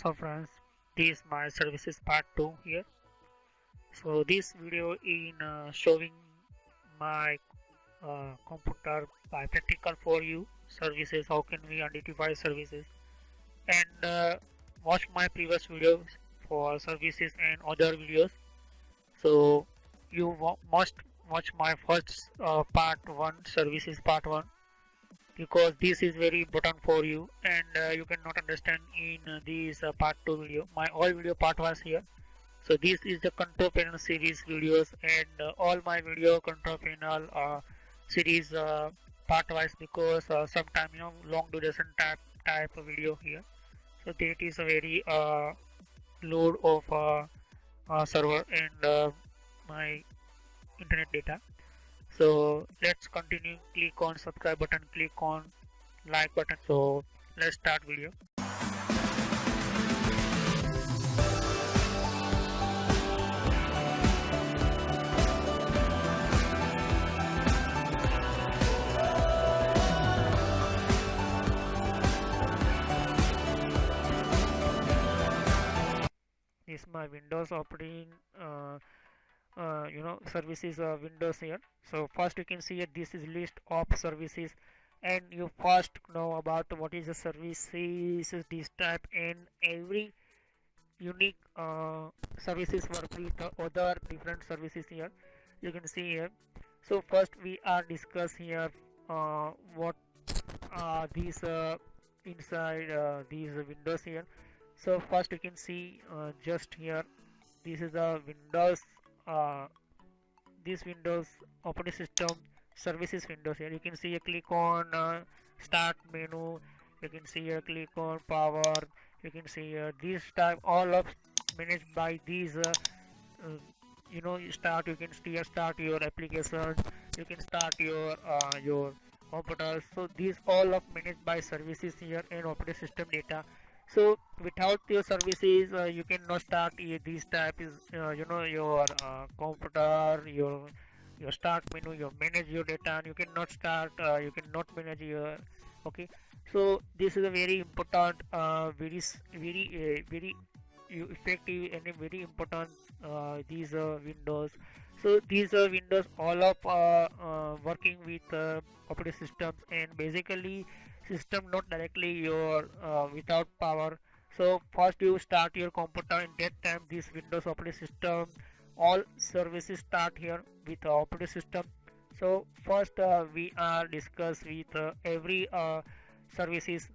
So friends, this is my services part 2 here. So this video in showing my computer by practical for you services, how can we identify services, and watch my previous videos for services and other videos. So you must watch my first part 1 services part 1, because this is very important for you, and you cannot understand in this part 2 video. My all video part was here. So this is the control panel series videos, and all my video control panel series part wise, because sometime long duration type of video here. So that is a very load of server and my internet data. So let's continue. Click on subscribe button, click on like button. So let's start video. This is my Windows operating services windows here. So first you can see here, this is list of services, and you first know about what is the services this type, and every unique services work with other different services here. You can see here. So first we are discuss here what these inside these windows here. So first you can see just here, this is the windows uh, this windows operating system services windows. Here you can see you click on start menu, you can see here click on power, you can see here this type all of managed by these uh, you start, you can still start your application, you can start your computer. So these all of managed by services here and operating system data. So without your services you cannot start these type is your computer, your start menu, you manage your data, and you cannot start you cannot manage your okay. So this is a very important very effective and a very important these windows. So these windows all of working with operating systems, and basically system not directly your without power. So first you start your computer, in that time this Windows operating system all services start here with operating system. So first we are discuss with every services,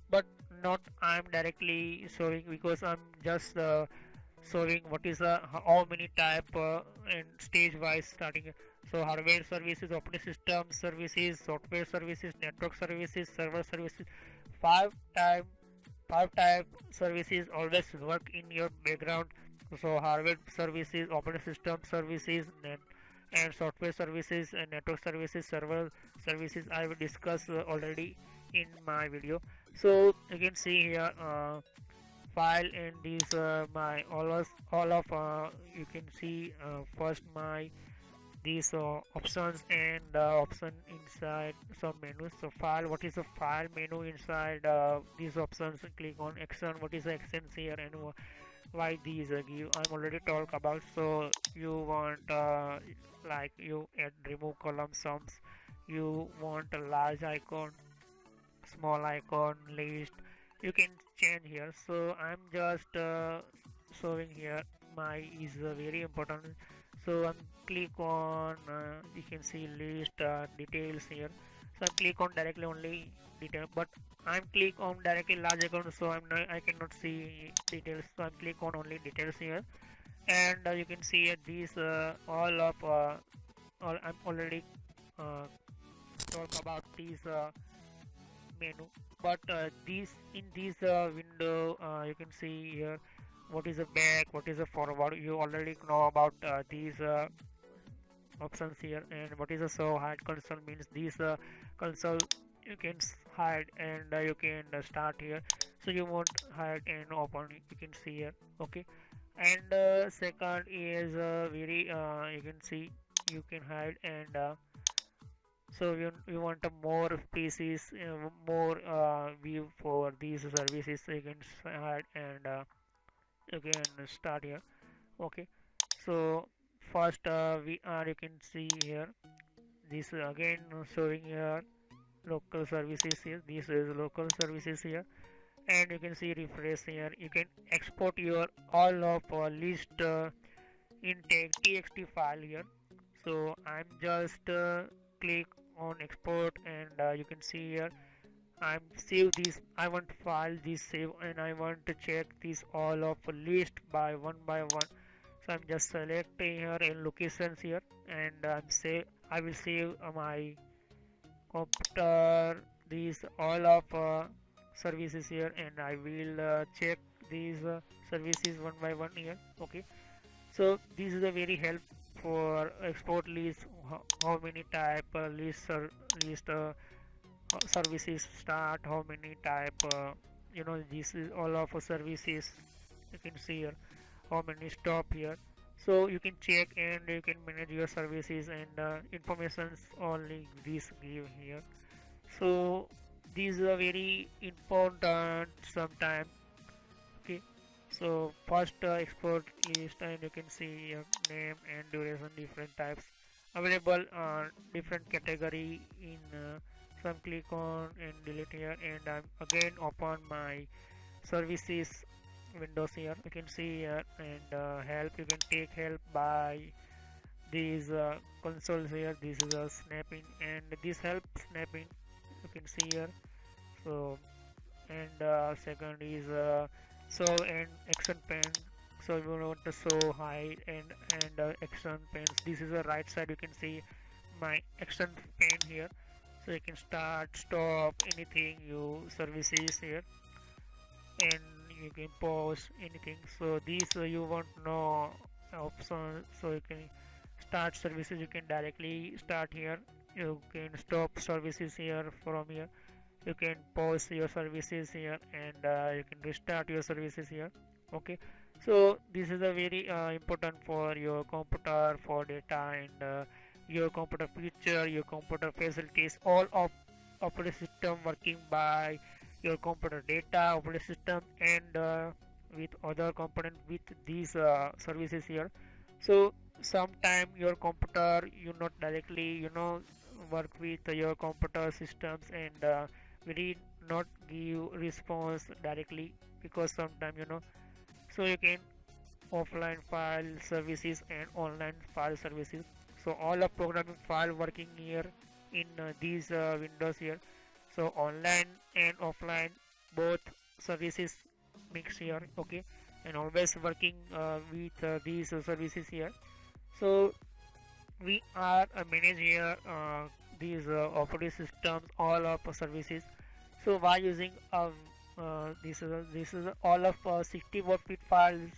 but not I'm directly showing, because I'm just showing what is how many type and stage wise starting. So hardware services, operating system services, software services, network services, server services. five type five type services always work in your background. So hardware services, operating system services, and software services and network services, server services I will discuss already in my video. So you can see here file, and these my all of you can see first my these options and option inside some menus. So file, what is a file menu inside these options, click on action, what is the actions here, and why these give I'm already talk about. So you want like you add remove column sums, you want a large icon, small icon, list, you can change here. So I'm just showing here my is very important. So I'm click on you can see list details here. So I click on directly only detail, but I'm click on directly large account, so I cannot see details. So I'm click on only details here, and you can see these all of all I'm already uh, talk about these menu. But these in this window you can see here what is a back, what is a forward, you already know about these options here. And what is a show hide console means these console you can hide, and you can start here. So you want hide and open, you can see here, okay. And second is very you can see you can hide and So you want a more species, more view for these services. So you can add and you can start here. Okay. So first we are, you can see here, this again showing here local services here. This is local services here, and you can see refresh here. You can export your all of list in txt file here. So I'm just click on export, and you can see here I'm save this. I want file this save, and I want to check this all of list by one. So I'm just selecting here in locations here, and I will save my computer these all of services here, and I will check these services one by one here. Okay. So this is a very help for export list, how many type list services start, how many type this is all of services. You can see here how many stop here. So you can check and you can manage your services, and informations only this give here. So these are very important sometime. Okay. So first export list, and you can see name and duration, different types available on different category in some click on and delete here, and I'm again open my services windows here. You can see here, and help, you can take help by these consoles here. This is a snapping, and this help snapping, you can see here. So and second is show and action pen. So you want to show hide and action pens. This is the right side, you can see my action pen here. So you can start, stop, anything you services here, and you can pause anything. So these you want no option. So you can start services, you can directly start here. You can stop services here from here. You can pause your services here, and you can restart your services here. Okay. So this is a very important for your computer, for data, and your computer feature, your computer facilities, all of operating system working by your computer data operating system, and with other component with these services here. So sometime your computer you not directly work with your computer systems, and we not give response directly, because sometime so you can offline file services and online file services. So all of programming file working here in these windows here. So online and offline both services mix here. Okay. And always working with these services here. So we are manage here these operating systems, all of services. So by using this is all of 64-bit files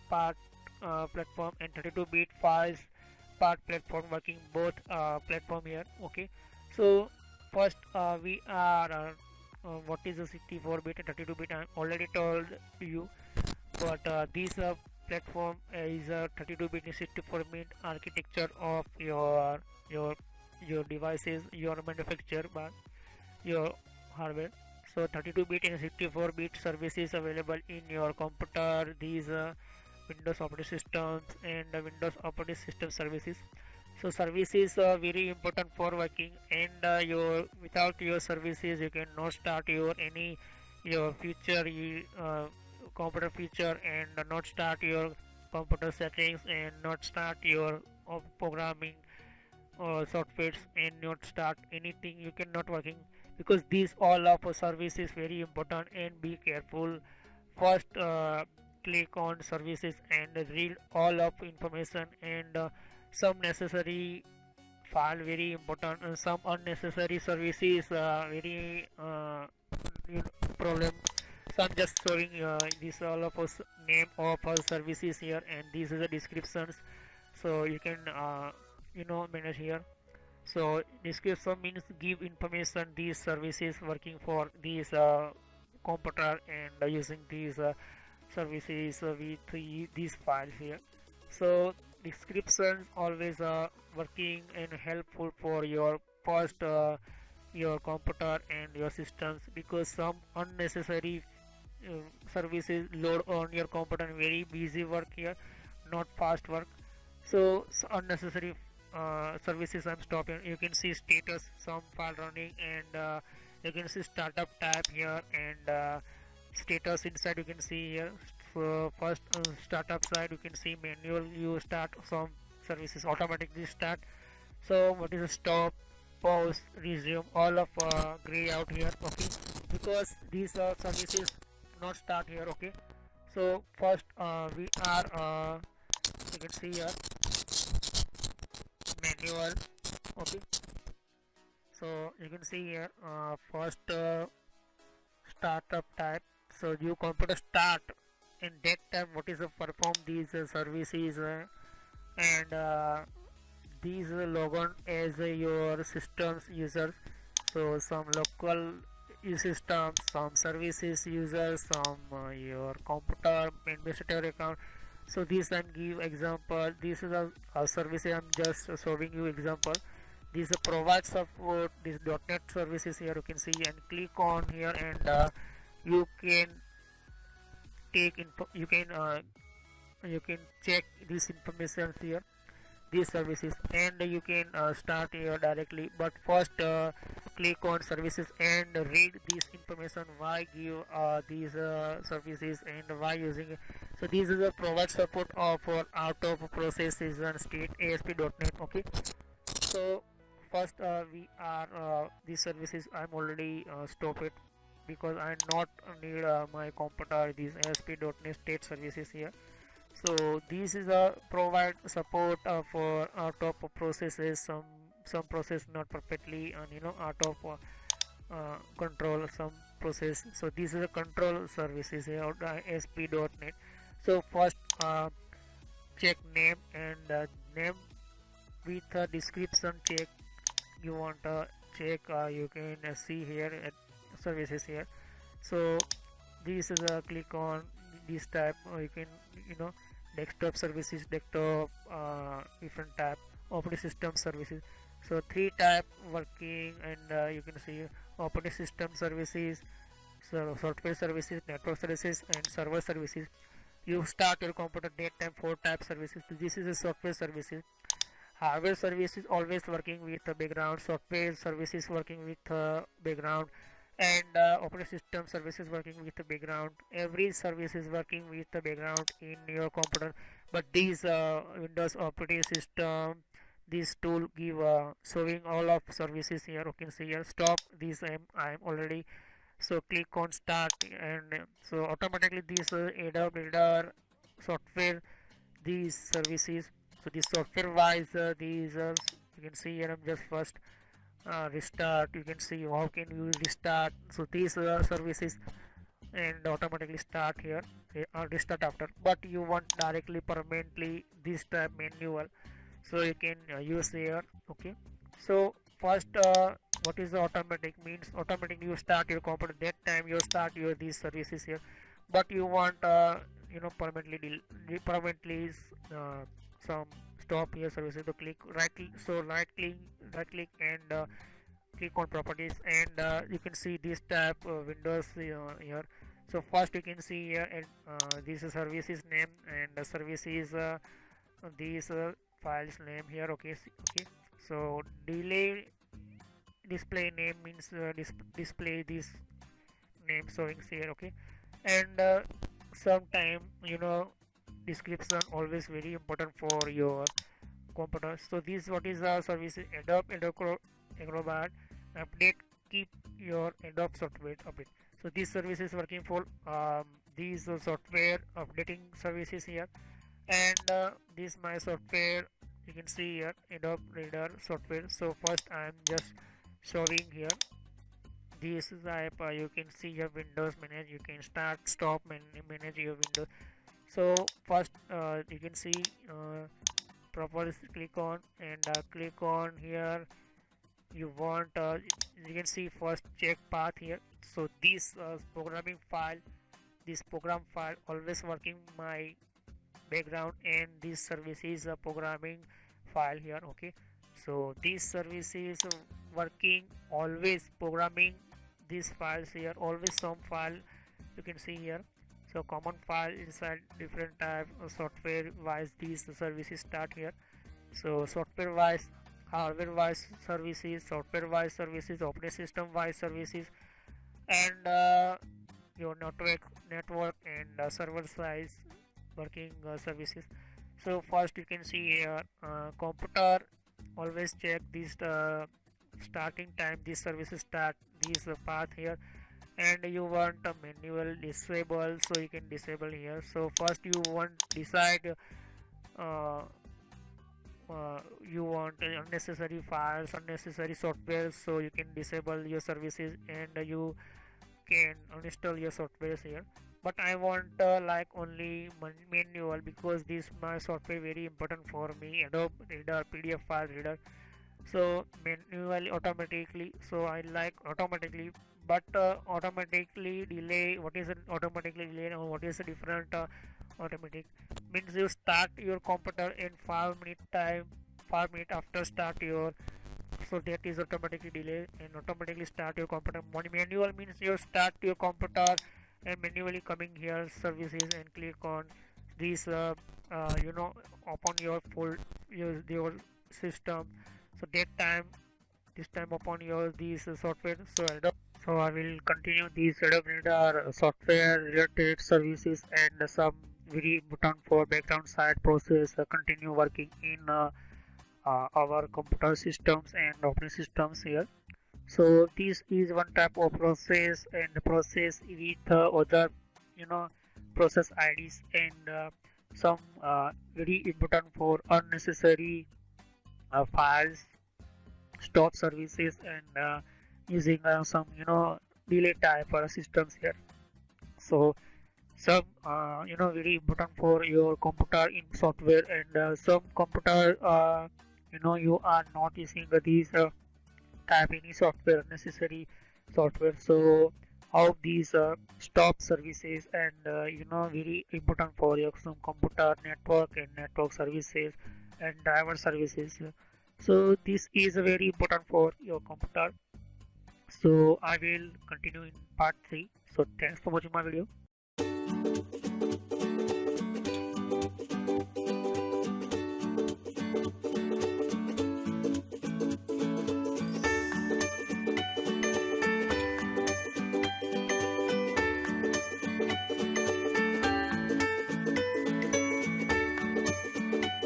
part platform, and 32-bit files part platform working both platform here. Okay. So first we are what is a 64-bit and 32-bit, I already told you, but this platform is a 32-bit and 64-bit architecture of your your devices, your manufacture by your hardware. So 32-bit and 64-bit services available in your computer, these Windows operating systems and Windows operating system services. So services are very important for working, and your without your services you cannot start your any your future computer feature, and not start your computer settings, and not start your programming softwares, and not start anything, you cannot working, because these all of service is very important. And be careful, first click on services and read all of information, and some necessary file very important, and some unnecessary services very problem. So I'm just showing this all of us name of our services here, and these are the descriptions. So you can manage here. So description means give information these services working for these computer, and using these services with these files here. So descriptions always working and helpful for your first your computer and your systems, because some unnecessary uh, services load on your computer and very busy work here, not fast work. So unnecessary services I'm stopping. You can see status, some file running, and you can see startup tab here, and status inside you can see here. So first startup side you can see manual, you start some services automatically start. So what is a stop, pause, resume, all of gray out here, okay, because these services not start here, okay. So first we are you can see here manual, okay. So you can see here first startup type. So you computer start in that time what is perform these services, and these log on as your systems users. So some local systems, some services users, some your computer administrator account. So this I'm give example. This is a service I'm just showing you example. This provide support this .NET services here. You can see and click on here, and you can take info. You can check this information here, these services, and you can start here directly. But first click on services and read this information, why give these services and why using it. So this is a provide support for out of processes and state ASP.NET, okay. So first we are these services I'm already stop it, because I not need my computer these ASP.NET state services here. So this is a provide support for out of processes, some process not perfectly, and out of control some process. So this is a control services here on ASP.NET. So first check name, and name with a description check you want to check. You can see here at services here. So this is a click on this type, you can desktop services, desktop different type operating system services. So three type working, and you can see operating system services, so software services, network services, and server services. You start your computer daytime, four type services. So this is a software services. Hardware services always working with the background, software services working with background, and operating system services working with the background. Every service is working with the background in your computer, but these Windows operating system, this tool give showing all of services here. You can see here stop this. I'm already, so click on start, and so automatically this Adobe Builder software, these services. So this software wise these you can see here. I'm just first restart. You can see how can you restart. So these services and automatically start here, or restart after, but you want directly permanently this type manual, so you can use here, okay. So first what is the automatic means? Automatic you start your computer that time you start your these services here, but you want permanently some stop here services. To click right, so right click and click on properties, and you can see this tab windows here. So first you can see here, and this is services name, and the services these files name here, okay. Okay, so delay display name means display this name showing here, okay. And sometime description always very important for your computer. So this what is the service Adobe Acrobat update, keep your Adobe software update. So this service is working for these software updating services here, and this my software you can see here Adobe Reader software. So first I am just showing here this is the app. You can see your Windows manage, you can start stop manage your Windows. So first you can see properties, click on, and click on here. You want you can see first check path here. So this programming file, this program file always working my background, and this service is a programming file here, okay. So this service is working always programming these files here, always some file you can see here. So common file inside different type of software wise these services start here. So software wise, hardware wise services, software wise services, operating system wise services, and your network and server size working services. So first you can see here computer always check this starting time this services start this path here, and you want a manual disable, so you can disable here. So first you want decide uh, you want unnecessary files, unnecessary software, so you can disable your services and you can uninstall your softwares here. But I want like only manual, because this my software very important for me, Adobe Reader, PDF file reader. So manually automatically, so I like automatically. But automatically delay, what is an automatically delay or what is the different automatic means you start your computer in 5 minute time, 5 minute after start your, so that is automatically delay and automatically start your computer. Manual means you start your computer and manually coming here services and click on this upon your full use your system. So that time this time upon your this software. So I will continue these Adobe Reader software related services and some very important for background side process continue working in our computer systems and operating systems here. So this is one type of process, and the process with other process IDs and some very important for unnecessary files, stop services, and using some delay type systems here. So some very important for your computer in software, and some computer you are not using these type any software, necessary software. So how these stop services and very important for your some computer network and network services and driver services. So this is very important for your computer. So I will continue in part 3. So thanks for watching my video.